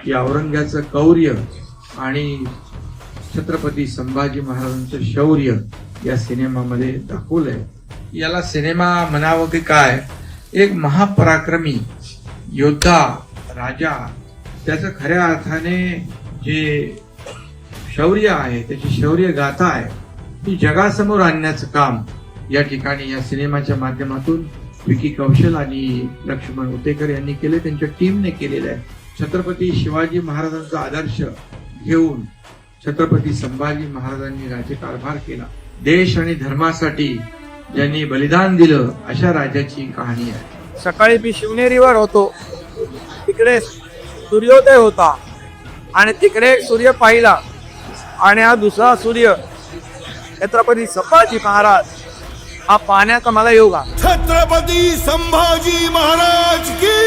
की औरंग्याचं कौर्य आणि छत्रपती संभाजी महाराजांचं शौर्य या सिनेमामध्ये दाखवलंय. याला सिनेमा म्हणावं की काय, एक महापराक्रमी योद्धा राजा त्याचं खऱ्या अर्थाने जे शौर्य आहे, त्याची शौर्य गाथा आहे ती जगासमोर आणण्याचं काम या ठिकाणी या सिनेमाच्या माध्यमातून विकी कौशल आणि लक्ष्मण उतेकर यांनी केले, त्यांच्या टीमने केलेलं आहे. छत्रपती शिवाजी महाराजांचा आदर्श घेऊन छत्रपती संभाजी महाराजांनी राज्यकारभार केला. देश आणि धर्मासाठी ज्यांनी बलिदान दिलं अशा राजाची कहाणी आहे. सकाळी मी शिवनेरीवर होतो, तिकडे सूर्योदय होता आणि तिकडे सूर्य पाहिला आणि हा दुसरा सूर्य छत्रपती संभाजी महाराज हा पाहण्याचा मला योग आहे. छत्रपती संभाजी महाराज की